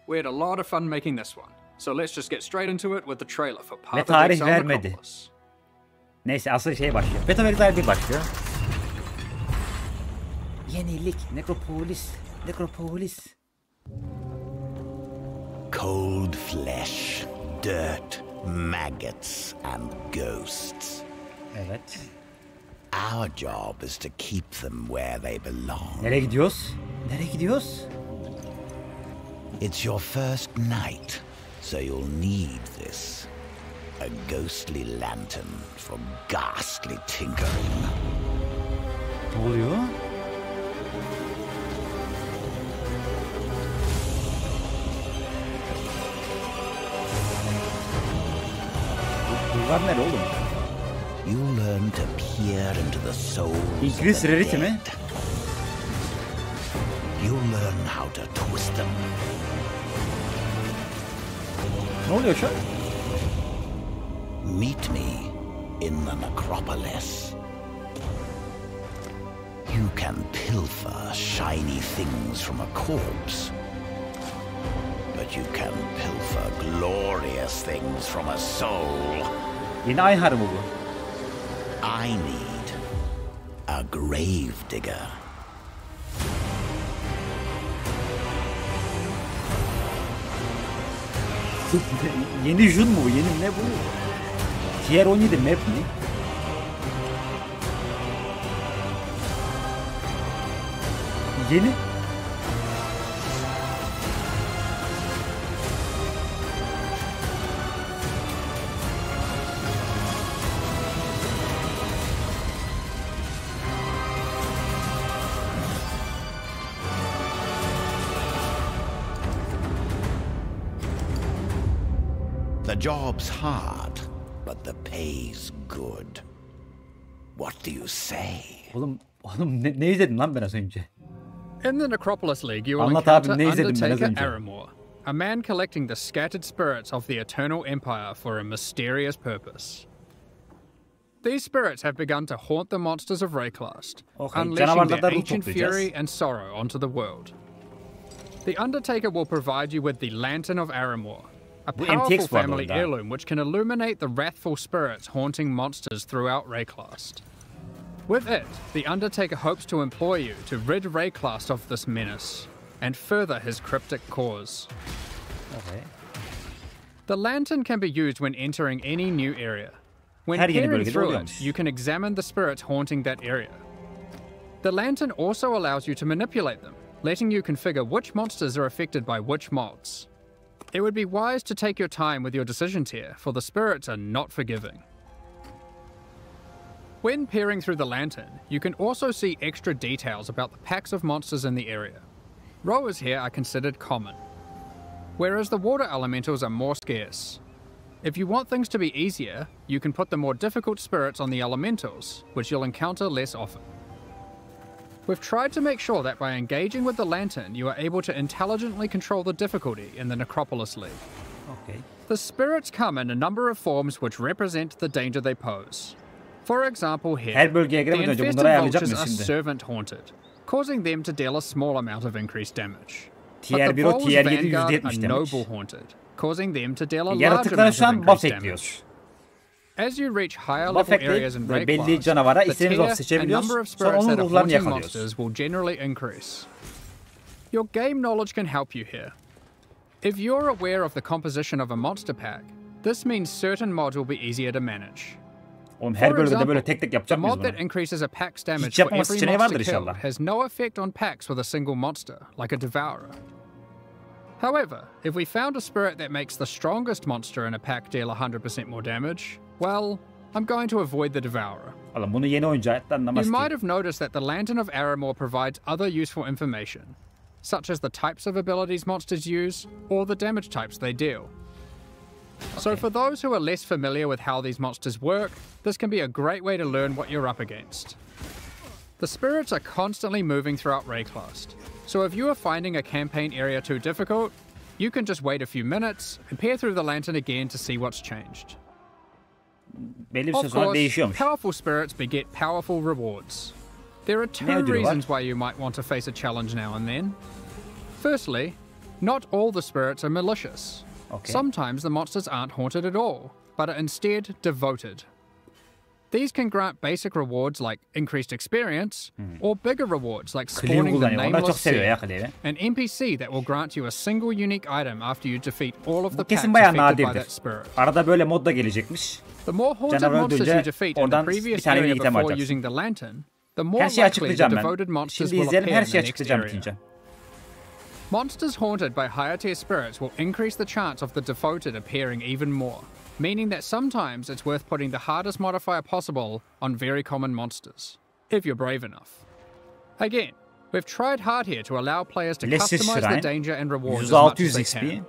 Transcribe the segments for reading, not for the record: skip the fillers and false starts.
We had a lot of fun making this one. So let's just get straight into it with the trailer for Ve part of tarih Exile vermedi. Necropolis. Neyse asıl şey başlıyor. Beta Exile 1 başlıyor. Yenilik. Necropolis. Necropolis. Cold flesh, dirt, maggots, and ghosts. Evet. Our job is to keep them where they belong. Nereye gidiyoruz? Nereye gidiyoruz? It's your first night, so you'll need this. A ghostly lantern for ghastly tinkering. Ne oluyor? Bunlar nere oğlum? You learn to peer into the souls İngiliz of the rarity mi? dead. You learn how to twist them. Ne oluyor şu an? Meet me in the Necropolis. You can pilfer shiny things from a corpse, but you can pilfer glorious things from a soul. Yeni A.Hunter mı bu? I need a grave digger. Yeni Jun mu? Yeni ne bu? Tier 17 map mi? Yeni. The job's hard, but the pay's good. What do you say? Oğlum ne izledin lan ben az önce? In the Necropolis League, you will Anlat abi, encounter ne izledim ben az Undertaker önce? Aramore, a man collecting the scattered spirits of the Eternal Empire for a mysterious purpose. These spirits have begun to haunt the monsters of Rayclast, Okay, unleashing canavarlardan their ruh ancient toplayacağız. fury and sorrow onto the world. The Undertaker will provide you with the Lantern of Aramore, a Bu powerful MTX var family orada. heirloom which can illuminate the wrathful spirits haunting monsters throughout Rayclast. With it, the Undertaker hopes to employ you to rid Rayclast of this menace, and further his cryptic cause. Okay. The lantern can be used when entering any new area. When Her yeni peering bölgede through it, oluyormuş. you can examine the spirits haunting that area. The lantern also allows you to manipulate them, letting you configure which monsters are affected by which mods. It would be wise to take your time with your decisions here, for the spirits are not forgiving. When peering through the lantern, you can also see extra details about the packs of monsters in the area. Rowers here are considered common, whereas the water elementals are more scarce. If you want things to be easier, you can put the more difficult spirits on the elementals, which you'll encounter less often. We've tried to make sure that by engaging with the lantern, you are able to intelligently control the difficulty in the Necropolis League. Okay. The spirits come in a number of forms which represent the danger they pose. For example here, Her bölgeye the giremeden önce infested bunları ayarlayacak vultures mıyız are şimdi? servant haunted, causing them to deal a small amount of increased damage. Tier But the 1 o Voles tier 7 Vanguard are %70 demiş. noble haunted, causing them to deal a large Yaratıklara amount şu of an buff increased damage. ekliyoruz. As you reach higher Buff level areas in ekleyip belli Rayclast, canavara the istediğimiz tier buff and seçebiliyoruz. number of Sonra spirits onun that are ruhlarını haunting yakalıyoruz. monsters will generally increase. Your game knowledge can help you here. If you're aware of the composition of a monster pack, this means certain mods will be easier to manage. Oğlum her For bölgede example, böyle tek tek the yapacak mıyız mod bunu? that increases a pack's damage Hiç for yapmama every seçeneği monster vardır killed inşallah. has no effect on packs with a single monster, like a devourer. However, if we found a spirit that makes the strongest monster in a pack deal 100% more damage, well, I'm going to avoid the devourer. Oğlum bunu yeni oyuncu hayatta anlamaz You ki. might have noticed that the Lantern of Aramore provides other useful information, such as the types of abilities monsters use, or the damage types they deal. So for those who are less familiar with how these monsters work, this can be a great way to learn what you're up against. The spirits are constantly moving throughout Rayclast, so if you are finding a campaign area too difficult, you can just wait a few minutes and peer through the lantern again to see what's changed. Belli bir süre Of sonra course, değişiyormuş. powerful spirits beget powerful rewards. There are two ödülü var? reasons why you might want to face a challenge now and then. Firstly, Not all the spirits are malicious. Okay. Sometimes the monsters aren't haunted at all, but are instead devoted. These can grant basic rewards like increased experience, or bigger rewards like Cleo spawning the kullanıyor. Onlar çok nameless seviyor ya seed, Cleo'yu. an NPC that will grant you a single unique item after you defeat all of the Bu packs kesin bayağı affected by nadirdir. that spirit. Arada böyle modda gelecekmiş. The more haunted Canavar monsters öldürünce you defeat in the oradan bir previous tane area unique item before alacaksın. using the lantern, the more Her şeyi likely the açıklayacağım ben. devoted monsters Şimdi will izleyelim, appear her in şeyi the next açıklayacağım area. bitince. Monsters haunted by higher tier spirits will increase the chance of the devoted appearing even more, meaning that sometimes it's worth putting the hardest modifier possible on very common monsters, if you're brave enough. Again, we've tried hard here to allow players to Lesser customize Shrine, the danger and rewards as much as 100 they XP. can.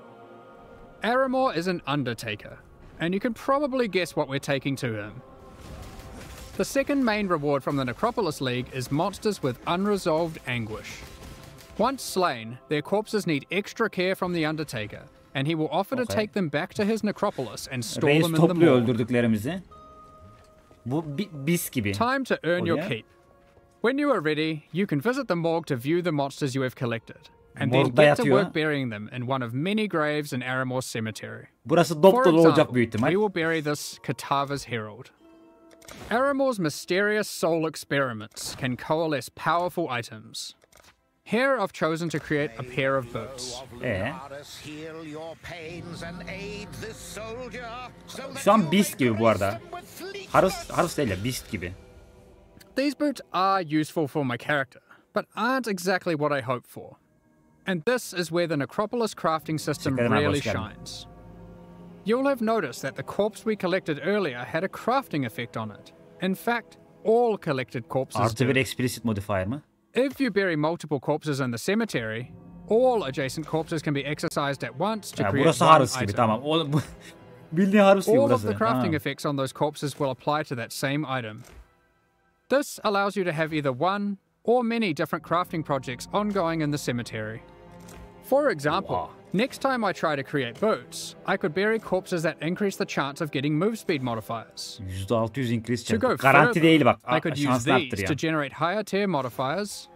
Aramor is an undertaker, and you can probably guess what we're taking to him. The second main reward from the Necropolis League is monsters with unresolved anguish. Once slain, their corpses need extra care from the Undertaker, and he will offer to take them back to his necropolis and store Reis them in the topluyor morgue. öldürdüklerimizi. Bu bis gibi. Time to earn your Oluyor. keep. When you are ready, you can visit the morgue to view the monsters you have collected, and then Morgda get to yatıyor. work burying them in one of many graves in Aramor's cemetery. Burası dop For dolu olacak example, büyük ihtimal. we will bury this Katava's Herald. Aramor's mysterious soul experiments can coalesce powerful items. Here I've chosen to create a pair of boots. Şu an Beast gibi bu arada. Harus değil ya, Beast gibi. These boots are useful for my character, but aren't exactly what I hoped for. And this is where the Necropolis crafting system Teşekkür ederim abi, really hoş geldin. shines. You'll have noticed that the corpse we collected earlier had a crafting effect on it. In fact, all collected corpses Artı bir do. explicit modifier mı? If you bury multiple corpses in the cemetery, all adjacent corpses can be exercised at once to Ya create burası one Harus gibi item. tamam. Oğlum bu bildiğin Harus gibi All of burası. the crafting Ha. effects on those corpses will apply to that same item. This allows you to have either one or many different crafting projects ongoing in the cemetery. For example, Wow. next time I try to create boots, I could bury corpses that increase the chance of getting move speed modifiers. %600 increase To go chance. Garanti further, değil bak. I could use Şansını these arttırıyor. to generate higher tier modifiers.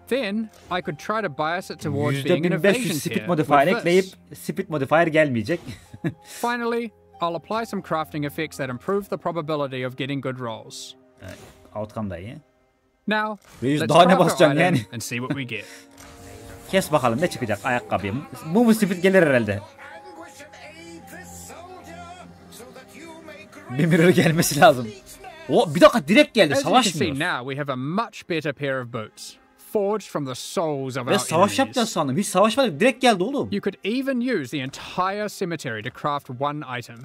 Then I could try to bias it towards being an evasion %1500 speed tier modifier with ekleyip this. speed modifier gelmeyecek. Finally, I'll apply some crafting effects that improve the probability of getting good rolls. Outcome da iyi. Now, Reis, let's daha ne craft our basacaksın item yani? and see what we get. Kes bakalım ne çıkacak ayakkabıya. Bu mu speed gelir herhalde. Bir mirror gelmesi lazım. O bir dakika direkt geldi, As you can see savaşmıyor. now, we have a much better pair of boots, forged from the souls of Ben our savaş yapacağız enemies. sandım. Hiç savaşmadık, direkt geldi oğlum. You could even use the entire cemetery to craft one item.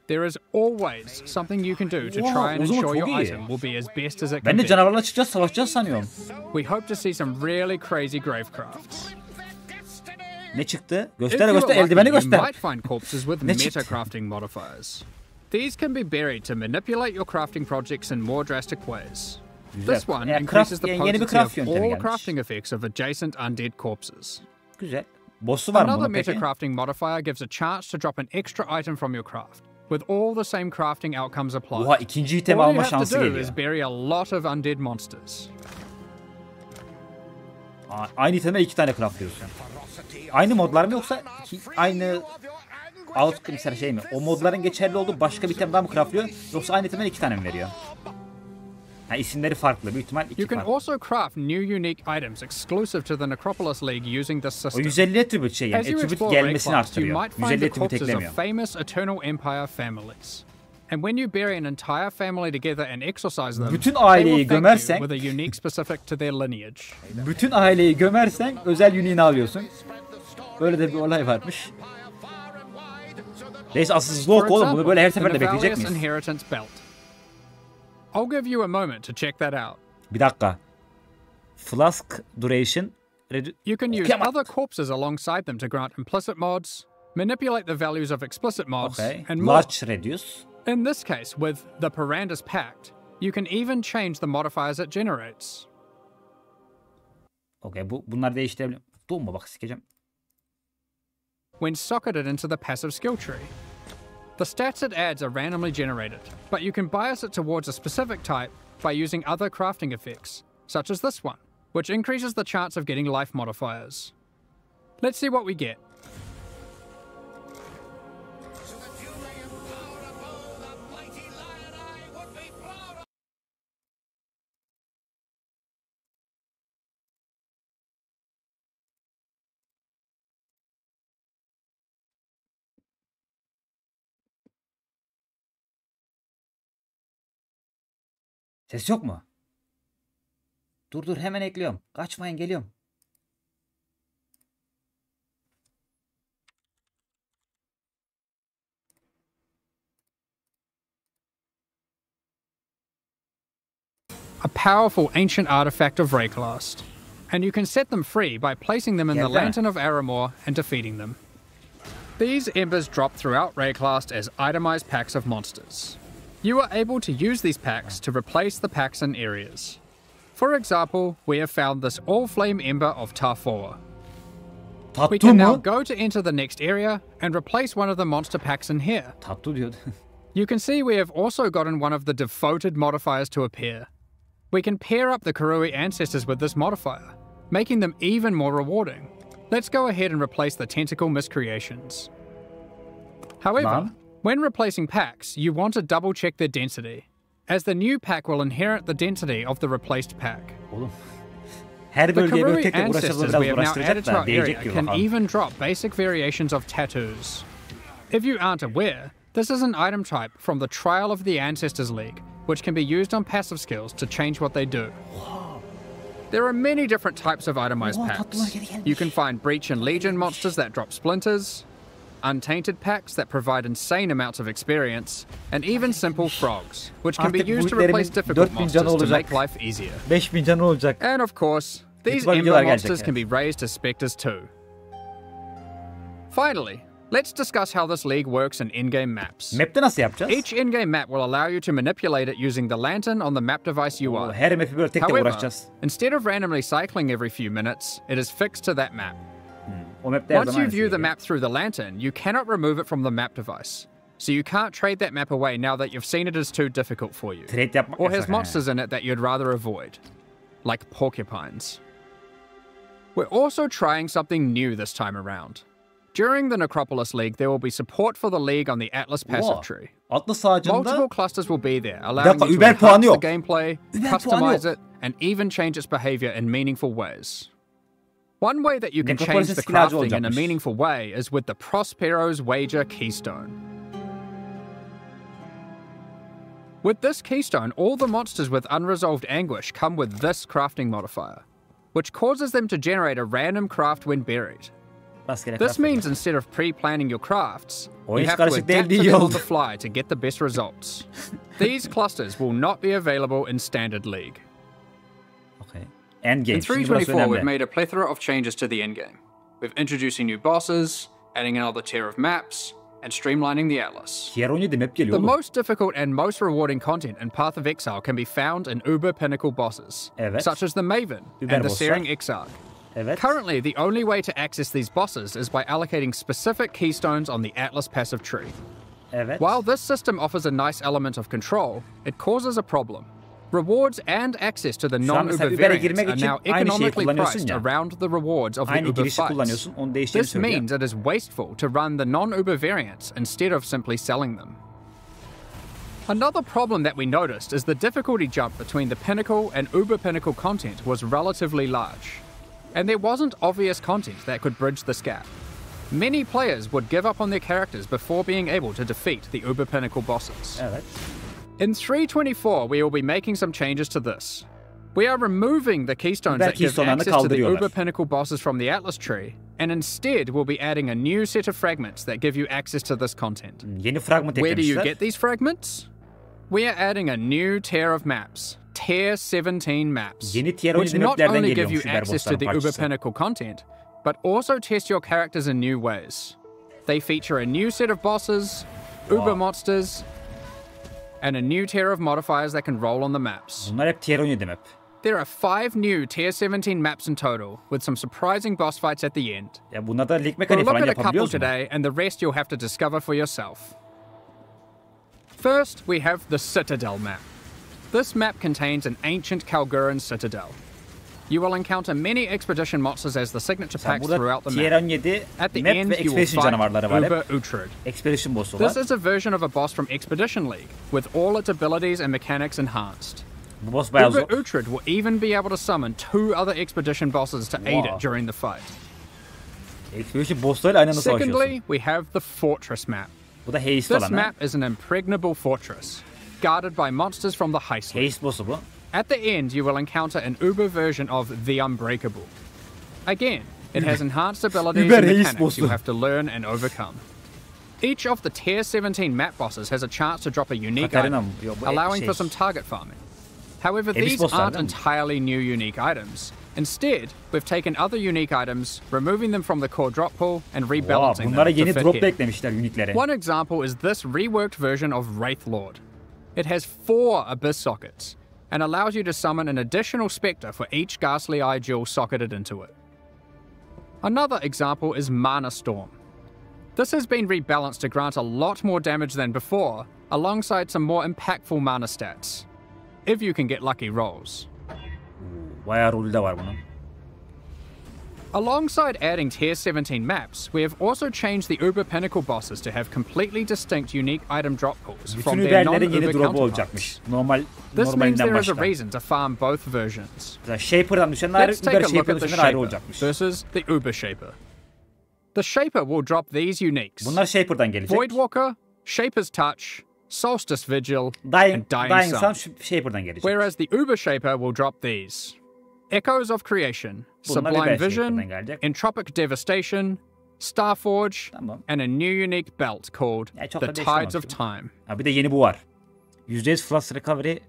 There is always something you can do to Wow, try and o zaman ensure çok your iyi. item will be as best as it Ben can de be. canavarla çıkacağız, savaşacağız sanıyorum. We hope to see some really crazy grave crafts. Ne çıktı? If Göster you göster, are lucky, eldiveni you göster. might find corpses with Ne meta çıktı? crafting modifiers. These can be buried to manipulate your crafting projects in more drastic ways. Güzel. This one Yani increases the yeni bir potency craft of yöntemi all gelmiş. crafting effects of adjacent undead corpses. Güzel. Boss'u var mı Another bunun meta peki? crafting modifier gives a chance to drop an extra item from your craft, with all the same crafting outcomes applied. Oha, ikinci item All you alma have to şansı do geliyor. is bury a lot of undead monsters. Aynı itemden 2 tane craftlıyorsun. Aynı modlar mı yoksa aynı mesela şey mi? O modların geçerli olduğu başka bir item daha mı craftlıyor yoksa aynı itemden 2 tane mi veriyor? Ha, isimleri farklı. Büyük ihtimal 2 You can farklı. also craft new unique items exclusive to the Necropolis League using this O system. 150 attribute şey yani As you attribute explore gelmesini Reclast, you arttırıyor. might find 150 the attribute corpses eklemiyor. of famous Eternal Empire families. And when you bury an entire family together and exorcise them, Bütün they aileyi will thank gömersen- you with a unique specific to their lineage. Bütün aileyi gömersen özel uniğini alıyorsun. Böyle de bir olay varmış. Neyse asıl For Zlok oğlum, bunu example, böyle her the seferinde bekleyecek Navalius miyiz? Inheritance Belt. I'll give you a moment to check that out. Bir dakika. Flask duration You can use Okuyamadım. other corpses alongside them to grant implicit mods, manipulate the values of explicit mods, Okay. and more. Large reduce. In this case, with the Parandus Pact, you can even change the modifiers it generates. Okay, bunlar değiştirebiliyor. Doğma bak sikeceğim. When socketed into the passive skill tree. The stats it adds are randomly generated, but you can bias it towards a specific type by using other crafting effects, such as this one, which increases the chance of getting life modifiers. Let's see what we get. Ses yok mu? Dur hemen ekliyorum. Kaçmayın, geliyorum. A powerful ancient artifact of Rayclast, and you can set them free by placing them in the Lantern of Aramor and defeating them. These embers drop throughout Rayclast as itemized packs of monsters. You are able to use these packs to replace the packs in areas. For example, we have found this All-Flame Ember of Tarfor. We can now go to enter the next area and replace one of the monster packs in here. You can see we have also gotten one of the devoted modifiers to appear. We can pair up the Karui ancestors with this modifier, making them even more rewarding. Let's go ahead and replace the Tentacle Miscreations. However, when replacing packs, you want to double check their density, as the new pack will inherit the density of the replaced pack. The Karui ancestors we have now added to our area can even drop basic variations of tattoos. If you aren't aware, this is an item type from the Trial of the Ancestors League, which can be used on passive skills to change what they do. There are many different types of itemized packs. You can find Breach and Legion monsters that drop splinters, untainted packs that provide insane amounts of experience, and even simple frogs, which can be used to replace difficult monsters to make life easier. And of course, these Ember monsters can be raised as specters too. Finally, let's discuss how this league works in in-game maps. Each in-game map will allow you to manipulate it using the lantern on the map device UI. However, instead of randomly cycling every few minutes, it is fixed to that map. Once you view the map through the lantern, you cannot remove it from the map device. So you can't trade that map away now that you've seen it as too difficult for you, or has monsters in it that you'd rather avoid, like porcupines. We're also trying something new this time around. During the Necropolis League, there will be support for the League on the Atlas passive tree. Multiple clusters will be there, allowing you to enhance the gameplay, customize it, and even change its behavior in meaningful ways. One way that you can change the crafting in a meaningful way is with the Prospero's Wager Keystone. With this keystone, all the monsters with unresolved anguish come with this crafting modifier, which causes them to generate a random craft when buried. This means instead of pre-planning your crafts, you have to adapt to them on the fly to get the best results. These clusters will not be available in Standard League. In 3.24, we've made a plethora of changes to the endgame. We've introducing new bosses, adding another tier of maps, and streamlining the Atlas. The most difficult and most rewarding content in Path of Exile can be found in Uber Pinnacle bosses, such as the Maven and the Searing Exarch. Currently, the only way to access these bosses is by allocating specific keystones on the Atlas passive tree. While this system offers a nice element of control, it causes a problem. Rewards and access to the non-Uber variants are now economically priced around the rewards of the Uber fights. This means it is wasteful to run the non-Uber variants instead of simply selling them. Another problem that we noticed is the difficulty jump between the Pinnacle and Uber Pinnacle content was relatively large, and there wasn't obvious content that could bridge this gap. Many players would give up on their characters before being able to defeat the Uber Pinnacle bosses. In 3.24, we will be making some changes to this. We are removing the keystones that give access to the Uber Pinnacle bosses from the Atlas tree, and instead we'll be adding a new set of fragments that give you access to this content. Where do you get these fragments? We are adding a new tier of maps, Tier 17 maps, which not only give you access to the Uber Pinnacle content, but also test your characters in new ways. They feature a new set of bosses, Uber monsters, and a new tier of modifiers that can roll on the maps. There are 5 new Tier 17 maps in total, with some surprising boss fights at the end. We'll look at a couple today, and the rest you'll have to discover for yourself. First, we have the Citadel map. This map contains an ancient Kalguran citadel. you will encounter many expedition monsters as the signature Mesela packs burada throughout the tier map. 17 At the map end, ve you will expedition fight canavarları var Uber hep. Uhtred. Expedition boss'u var. This is a version of a boss from Expedition League, with all its abilities and mechanics enhanced. Bu boss bayağı Uber zor. Uhtred will even be able to summon 2 other expedition bosses to aid Wow. it during the fight. Expedition boss'larıyla aynı anda savaşıyorsun. Secondly, we have the Fortress map. Bu da haste This olan ha. map is an impregnable fortress, guarded by monsters from the Heist League. Haste boss'u bu. At the end, you will encounter an Uber version of the Unbreakable. Again, it has enhanced abilities Uber and Haste mechanics boss'u. you have to learn and overcome. Each of the Tier 17 map bosses has a chance to drop a unique Katarina item, mı? Yok, bu allowing for şey. some target farming. However, Elis these bosslar aren't değil mi? entirely new unique items. Instead, we've taken other unique items, removing them from the core drop pool and Wow, rebalancing bunlara them to yeni fit drop here. da eklemişler uniklere. One example is this reworked version of Wraith Lord. It has 4 Abyss sockets, and allows you to summon an additional Spectre for each Ghastly Eye Jewel socketed into it. Another example is Mana Storm. This has been rebalanced to grant a lot more damage than before, alongside some more impactful mana stats, if you can get lucky rolls. Bayağı rolü de var bunun. Alongside adding Tier 17 maps, we have also changed the Uber Pinnacle bosses to have completely distinct unique item drop pools from Bütün their Uber'lerin yeni non-Uber drop'u olacakmış. counterparts. This means Normalinden there is a başka. reason to farm both versions. Mesela Shaper'dan düşenler ayrı, Let's take Uber a look Shaper'dan at the düşenler ayrı Shaper olacakmış. versus the Uber Shaper. The Shaper will drop these uniques: Bunlar Shaper'dan gelecek. Voidwalker, Shaper's Touch, Solstice Vigil, Dying and Dying Sun Sun. Shaper'dan gelecek. Whereas the Uber Shaper will drop these: Echoes of Creation, Bunlar Sublime Uber Vision, Shaper'dan gelecek. Entropic Devastation, Starforge, Tamam. and a new unique belt called Ya çok the da değişmem Tides of aslında. Time. Ha bir de yeni bu var. %100 Flash Recovery.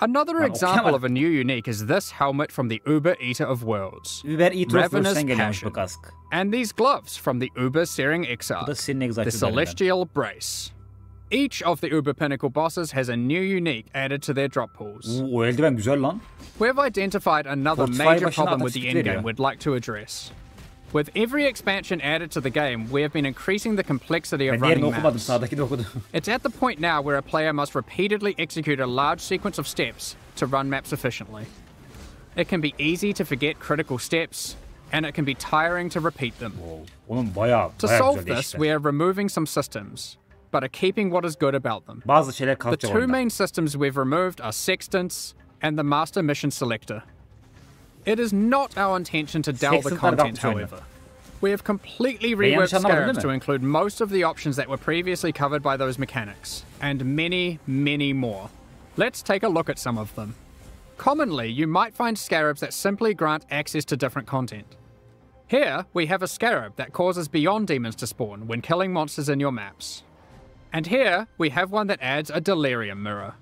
Another Lan example okuyamadım. of a new unique is this helmet from the Uber Eater of Worlds, Uber Eater of Ravenous Worlds'ten geliyormuş Passion, bu kask. and these gloves from the Uber Searing Bu da Exarch, senin the Exile 3.24'dan. Celestial Brace. Each of the Uber Pinnacle bosses has a new unique added to their drop pools. O eldiven güzel lan. We've identified another Fortify major başına problem atak with the speed veriyor. endgame we'd like to address. With every expansion added to the game, we have been increasing the complexity of Ben diğerini running okumadım, maps. sağdakini okudum. It's at the point now where a player must repeatedly execute a large sequence of steps to run maps efficiently. It can be easy to forget critical steps, and it can be tiring to repeat them. Onun bayağı To güzel solve this, değişikler. we are removing some systems, but are keeping what is good about them. Bazı şeyler The kalkacak two orada. main systems we've removed are Sextants and the Master Mission Selector. It is not our intention to dull the Sextantlar content, kalkmış oyunda. however. We have completely yanlış reworked anlamadım, Scarabs değil to mi? include most of the options that were previously covered by those mechanics, and many, many more. Let's take a look at some of them. Commonly, you might find Scarabs that simply grant access to different content. Here, we have a Scarab that causes Beyond Demons to spawn when killing monsters in your maps. And here, we have one that adds a Delirium Mirror.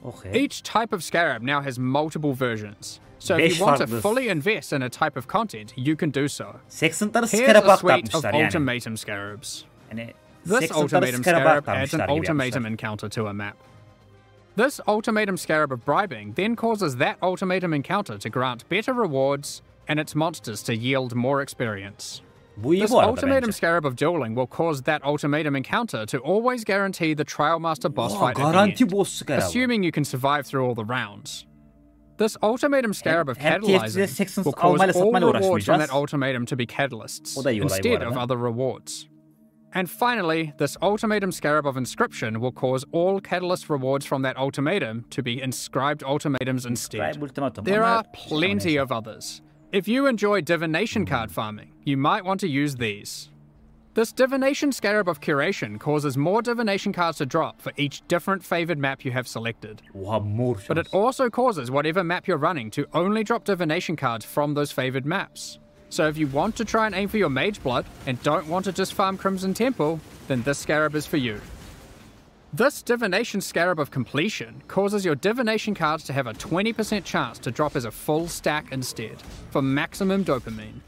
Okay. Each type of Scarab now has multiple versions, so if Beş you want to farklı. fully invest in a type of content, you can do so. Sextant'ları Here's Scarab'a a suite of aktarmışlar yani. Ultimatum Scarabs. Yani This Sextant'ları Ultimatum Scarab'a Scarab adds aktarmışlar an gibi Ultimatum yapmışlar. encounter to a map. This Ultimatum Scarab of Bribing then causes that Ultimatum encounter to grant better rewards and its monsters to yield more experience. Bu iyi This bu arada Ultimatum bence. Scarab of Dueling will cause that Ultimatum encounter to always guarantee the Trial Master boss Aa, fight at the garanti end, boss Scarab. assuming you can survive through all the rounds. This Ultimatum Scarab of hem TFT'de Catalyzing Sextants will cause almayla all satmayla rewards from that uğraşmayacağız. Ultimatum to be catalysts O da iyi olay bu instead of arada. other rewards. And finally, this Ultimatum Scarab of Inscription will cause all catalyst rewards from that ultimatum to be inscribed ultimatums instead. Scribe ultimatum. There Onlar- are plenty of others. If you enjoy divination card farming, you might want to use these. This Divination Scarab of Curation causes more divination cards to drop for each different favored map you have selected. Oha mor şans. But it also causes whatever map you're running to only drop divination cards from those favored maps. So if you want to try and aim for your Mage Blood and don't want to just farm Crimson Temple, then this Scarab is for you. This Divination Scarab of Completion causes your divination cards to have a 20% chance to drop as a full stack instead, for maximum dopamine.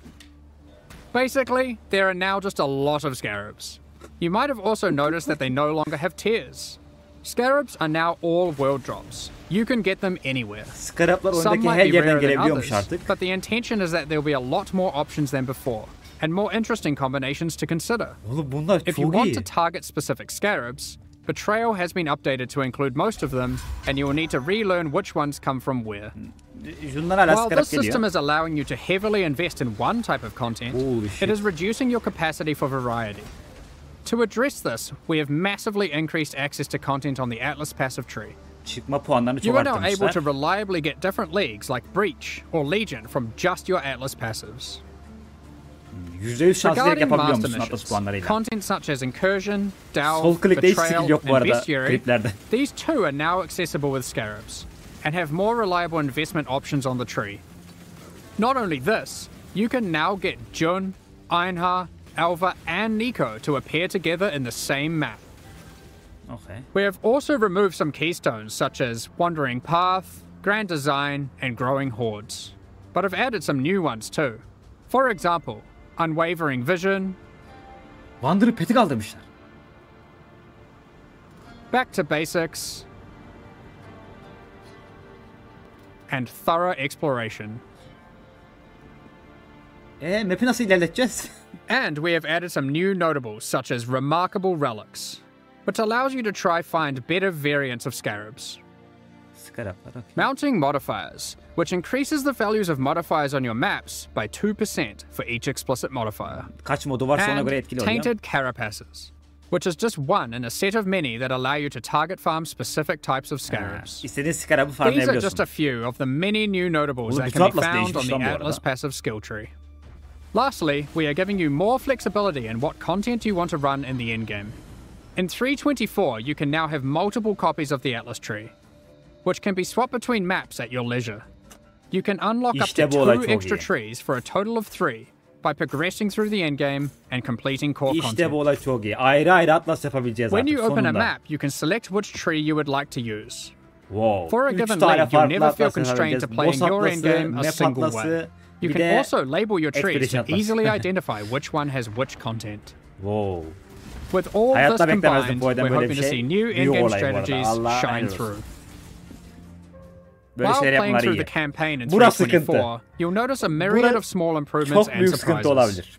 Basically, there are now just a lot of Scarabs. You might have also noticed that they no longer have tiers. Scarabs are now all world drops. You can get them anywhere. Scarab'lar Some oyundaki her might be yerden rarer than gelebiliyormuş others, artık. but the intention is that there'll be a lot more options than before, and more interesting combinations to consider. Oğlum bunlar If you çok want iyi. to target specific Scarabs, Betrayal has been updated to include most of them, and you will need to relearn which ones come from where. While this system is allowing you to heavily invest in one type of content, it is reducing your capacity for variety. To address this, we have massively increased access to content on the Atlas passive tree. You are now able to reliably get different leagues like Breach or Legion from just your Atlas passives. Regarding master missions, content such as Incursion, Delve, Betrayal, and Bestiary, these too are now accessible with Scarabs, and have more reliable investment options on the tree. Not only this, you can now get Jun, Einhar, Alva, and Nico to appear together in the same map. Okay. We have also removed some keystones such as Wandering Path, Grand Design, and Growing Hordes, but have added some new ones too. For example, Unwavering Vision, Wander'ı peti kaldırmışlar. Back to Basics, and Thorough Exploration. Map'i nasıl ilerleteceğiz? And we have added some new notables such as Remarkable Relics, which allows you to try find better variants of Scarabs. Okay. Mounting Modifiers, which increases the values of modifiers on your maps by 2% for each explicit modifier. Kaç modu varsa ona göre etkili oluyor. Tainted Carapaces, which is just one in a set of many that allow you to target farm specific types of Scarabs. İstediğin Scarab'ı These farmlayabiliyorsun. are just a few of the many new notables that can be found on the Atlas passive skill tree. Lastly, we are giving you more flexibility in what content you want to run in the endgame. In 3.24, you can now have multiple copies of the Atlas tree, which can be swapped between maps at your leisure. You can unlock up to 2 extra trees for a total of 3 by progressing through the endgame and completing core content. İşte bu olay çok iyi. Ayrı ayrı Atlas yapabileceğiz When artık you open a sonunda. map, you can select which tree you would like to use. Wow. For a given league, you'll never feel constrained to play in your endgame a single way. You can also label your trees to easily identify which one has which content. Wow. With all this combined, we're hoping to see new endgame strategies shine through. While playing through the campaign in 3.24, you'll notice a myriad of small improvements and surprises.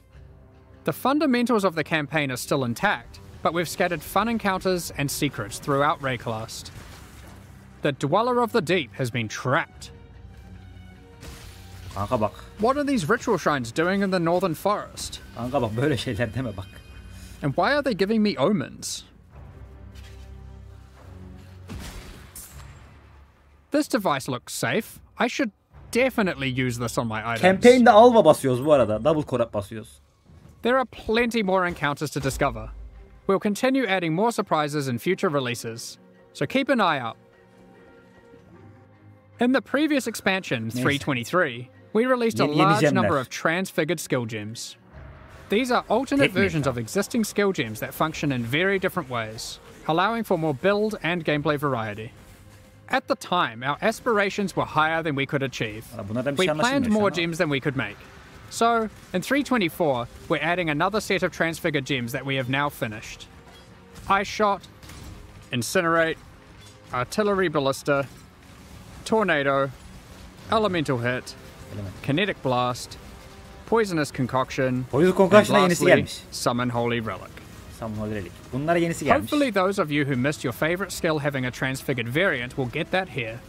The fundamentals of the campaign are still intact, but we've scattered fun encounters and secrets throughout Rayclast. The Dweller of the Deep has been trapped. Kanka bak. What are these ritual shrines doing in the northern forest? Kanka bak böyle şeyler deme bak. And why are they giving me omens? This device looks safe. I should definitely use this on my items. Campaign'de alva basıyoruz bu arada. Double corrupt basıyoruz. There are plenty more encounters to discover. We'll continue adding more surprises in future releases, so keep an eye out. In the previous expansion, 3.23, we released a large number of transfigured skill gems. These are alternate versions of existing skill gems that function in very different ways, allowing for more build and gameplay variety. At the time, our aspirations were higher than we could achieve. We planned more gems than we could make. So, in 3.24, we're adding another set of transfigured gems that we have now finished. Ice Shot, Incinerate, Artillery Ballista, Tornado, Elemental Hit, Kinetic Blast, Poisonous Concoction, and lastly, Summon Holy Relic. Bunlara yenisi gelmiş. Hopefully those of you who missed your favorite skill having a transfigured variant will get that here.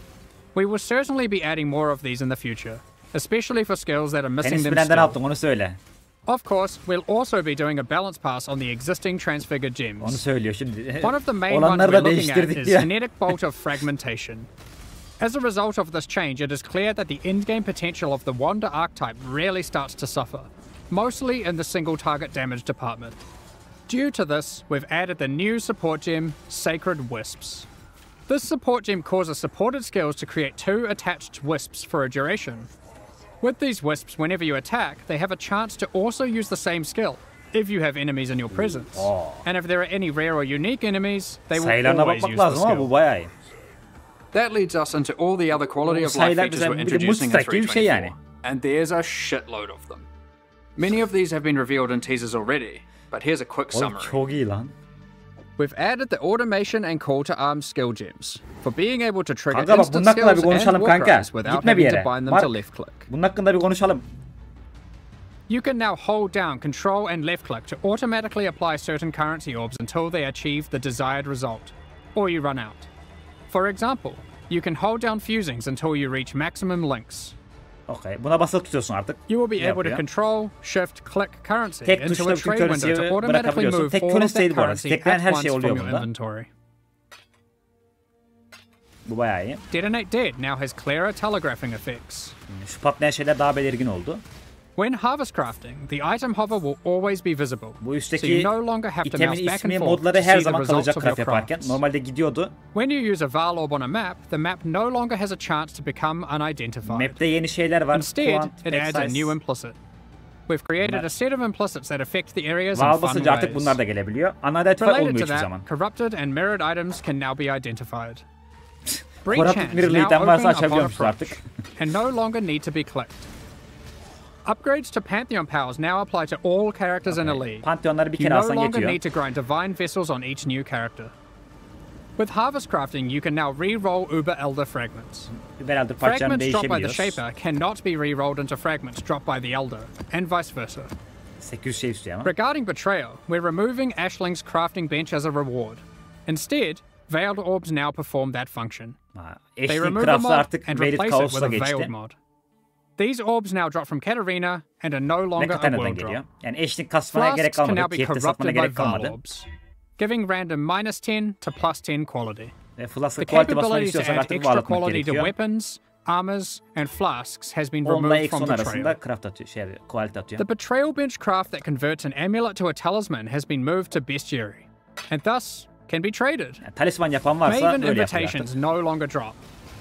We will certainly be adding more of these in the future, especially for skills that are missing them still. Onu söyle. Of course, we'll also be doing a balance pass on the existing transfigured gems. Onu söylüyor şimdi. One of the main ones we're looking at is Kinetic Bolt of Fragmentation. As a result of this change, it is clear that the endgame potential of the Wander archetype really starts to suffer, mostly in the single target damage department. Due to this, we've added the new support gem, Sacred Wisps. This support gem causes supported skills to create 2 attached wisps for a duration. With these wisps, whenever you attack, they have a chance to also use the same skill, if you have enemies in your presence. And if there are any rare or unique enemies, they will always use the skill. That leads us into all the other quality of life features we're introducing in 3.24, and there's a shitload of them. Many of these have been revealed in teasers already, but here's a quick summary. We've added the automation and call to arms skill gems for being able to trigger instant skills and war cries without having to bind them to left click. You can now hold down Control and left click to automatically apply certain currency orbs until they achieve the desired result, or you run out. For example, you can hold down fusings until you reach maximum links. Okay, buna basılı tutuyorsun artık. You will be able to control, shift, click currency Tek into tuşla a bütün trade window to currency'yi automatically bırakabiliyorsun. move Tek all of currency that değil bu arada. currency Tekleyen at her once şey oluyor from your bunda. inventory. Bu bayağı iyi. Detonate Dead now has clearer telegraphing effects. Şu patlayan şeyler daha belirgin oldu. When harvest crafting, the item hover will always be visible. Bu So üstteki you no longer have to itemin mouse back ismi and forth modları to her see the zaman results kalacak of your craft yaparken. crafts. Normalde gidiyordu. When you use a Val orb on a map, the map no longer has a chance to become unidentified. Map'te yeni şeyler var. Instead, Quant, it adds a excise. new implicit. We've created a set of implicits that affect the areas in Val fun basınca artık ways. bunlar da gelebiliyor. Unidentified Related olmuyor to hiçbir that, zaman. corrupted and mirrored items can now be identified. Breach Corrupted hands mirror'lı now item varsa open upon açabiliyormuşuz approach artık. and no longer need to be clicked. Upgrades to Pantheon powers now apply to all characters in a league. Pantheonları bir You kere no alsan longer yetiyor. need to grind divine vessels on each new character. With harvest crafting, you can now re-roll Uber Elder fragments. Herhalde parçalarını Fragments dropped by the değişebiliyoruz. Shaper cannot be re-rolled into fragments dropped by the Elder, and vice versa. 800 şey istiyor ama. Regarding Betrayal, we're removing Ashling's crafting bench as a reward. Instead, Veiled Orbs now perform that function. They Eşlik remove the craft'ı mod artık and Veiled replace it with Chaos'la a Veiled geçti. mod. These orbs now drop from Katarina and are no Ve longer a Katana'dan world geliyor. drop. Yani eşlik kasmana gerek Flasks can kalmadı. now be TF'de satmana corrupted by gerek Val kalmadı. Orbs, giving random -10 to +10 quality. Ve Flask'a The quality basmak capability to istiyorsan add artık extra bağlatmak quality to gerekiyor. weapons, armors, and flasks has been 10 ile removed X10 from arasında Betrayal. craft atıyor, quality atıyor. The Betrayal bench craft that converts an amulet to a talisman has been moved to bestiary, and thus can be traded. Yani talisman yapan varsa Maven böyle yapıyor invitations artık. no longer drop.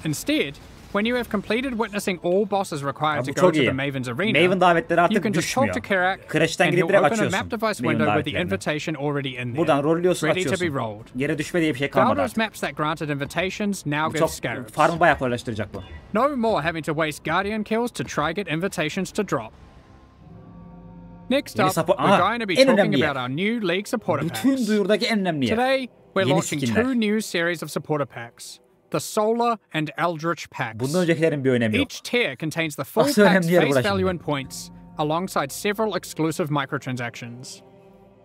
Instead, when you have completed witnessing all bosses required Ya to bu go çok to the iyi. Maven's arena, Maven davetleri you artık can just talk düşmüyor. to Karak, Crash'ten and gidip he'll direkt open a açıyorsun. map device Maven window with the davetlerini. invitation already in there, Buradan rolluyorsun, ready to be açıyorsun. rolled. Yere düşme diye bir şey kalmadı Galdor's artık. maps that granted invitations now Bu give çok scarabs. farmı bayağı kolaylaştıracak bu. No more having to waste Guardian kills to try get invitations to drop. Next Yeni up, support- we're Aha, going to be en talking önemli about yer. our new League supporter Bütün packs. duyurdaki en önemli yer. Today, we're Yeni launching skinler. 2 new series of supporter packs. The Solar and Eldritch packs. Bundan öncekilerin bir önemi yok. Each tier contains the full Asıl pack's önemli yer face burası value şimdi. and points, alongside several exclusive microtransactions.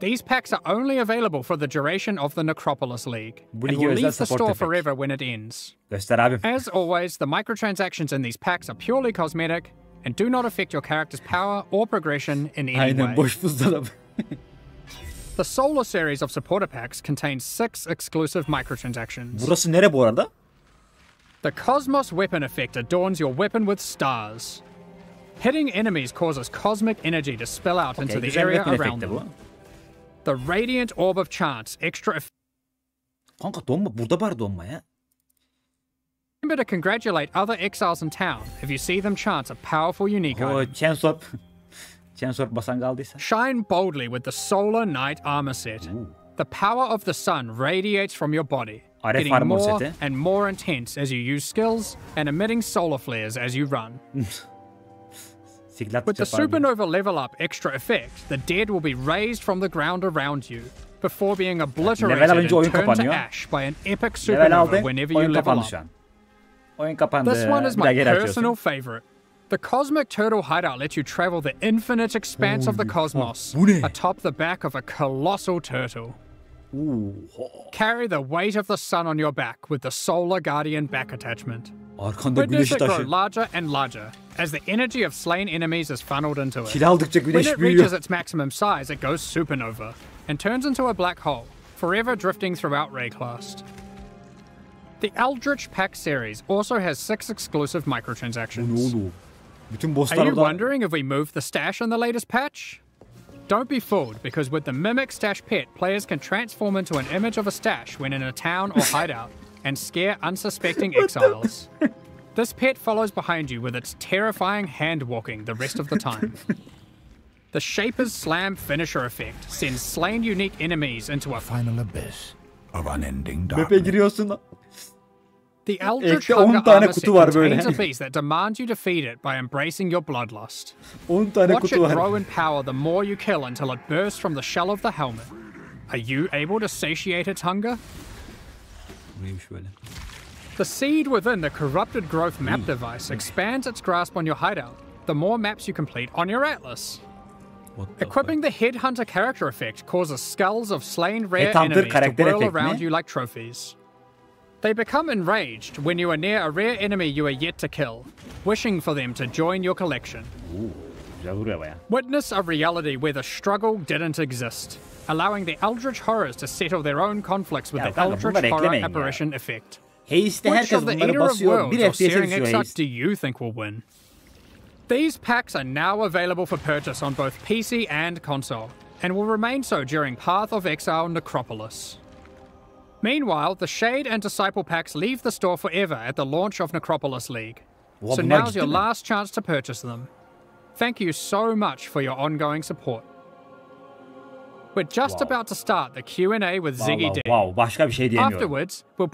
These packs are only available for the duration of the Necropolis League, Bu and ligi will özel leave the supporter store pack. forever when it ends. Göster abim. As always, the microtransactions in these packs are purely cosmetic and do not affect your character's power or progression in any Aynen way. boş buzdolabı. The Solar series of supporter packs contains 6 exclusive microtransactions. Burası nere bu arada? The Cosmos Weapon effect adorns your weapon with stars. Hitting enemies causes cosmic energy to spill out into the Güzel area weapon around efekti bu. them. The Radiant Orb of Chance extra Kanka donma. Burada var donma ya. remember to congratulate other exiles in town if you see them chance a powerful unique O item. Chainsorp. Chainsorp basan kaldıysa. Shine boldly with the Solar Knight armor set. The power of the sun radiates from your body, Aref getting armor more seti. and more intense as you use skills and emitting solar flares as you run. Siglat With the yapar gibi. supernova level up extra effect, the dead will be raised from the ground around you before being obliterated Level alınca oyun and turned to kapanıyor. ash by an epic Level supernova aldın. whenever you Oyun level kapandı up. şu an. Oyun kapandı. This one is Bir daha my geri açıyorsun. personal favorite. The Cosmic Turtle Hideout lets you travel the infinite expanse of the cosmos bu ne? atop the back of a colossal turtle. Carry the weight of the sun on your back with the Solar Guardian back attachment. Arkanda Witness güneş it grow taşı. larger and larger as the energy of slain enemies is funneled into it. Kil aldıkça When güneş it büyüyor. reaches its maximum size, it goes supernova and turns into a black hole, forever drifting throughout Rayclast. The Eldritch Pack series also has 6 exclusive Bu ne microtransactions. oğlum? Bütün Are bosslar you orada. wondering if we moved the stash in the latest patch? Don't be fooled, because with the Mimic Stash pet, players can transform into an image of a stash when in a town or hideout and scare unsuspecting exiles. This pet follows behind you with its terrifying hand walking the rest of the time. The Shaper's Slam finisher effect sends slain unique enemies into a Final abyss of unending Map'e darkness. giriyorsun. The Eldritch Ekte 10 Hunger tane armor set kutu var böyle. contains a beast that demands you to feed it by embracing your bloodlust. 10 tane Watch kutu it var. grow in power the more you kill until it bursts from the shell of the helmet. Are you able to satiate its hunger? Neymiş böyle? The seed within the Corrupted Growth map device expands its grasp on your hideout the more maps you complete on your atlas. Equipping the Headhunter character effect causes skulls of slain rare Headhunter enemies to karakter whirl efekt around mi? you like trophies. They become enraged when you are near a rare enemy you are yet to kill, wishing for them to join your collection. Güzel vuruyor baya. Witness a reality where the struggle didn't exist, allowing the Eldritch Horrors to settle their own conflicts with Ya the kanka, bunları Eldritch Horror eklemeyin ya. apparition effect. Haste'de Which herkes of the bunları Eater of basıyor. Worlds 1 or FPS'e Searing düşüyor Exile Haste. do you think will win? These packs are now available for purchase on both PC and console, and will remain so during Path of Exile Necropolis. Meanwhile, the Shade and Disciple packs leave the store forever at the launch of Necropolis League. Oha, So bunlar now's gitti your mi? last chance to purchase them. Thank you so much for your ongoing support. We're just Wow. about to start the Q&A with Ziggy Vallahi, D. wow, başka bir şey diyemiyorum. Afterwards, we'll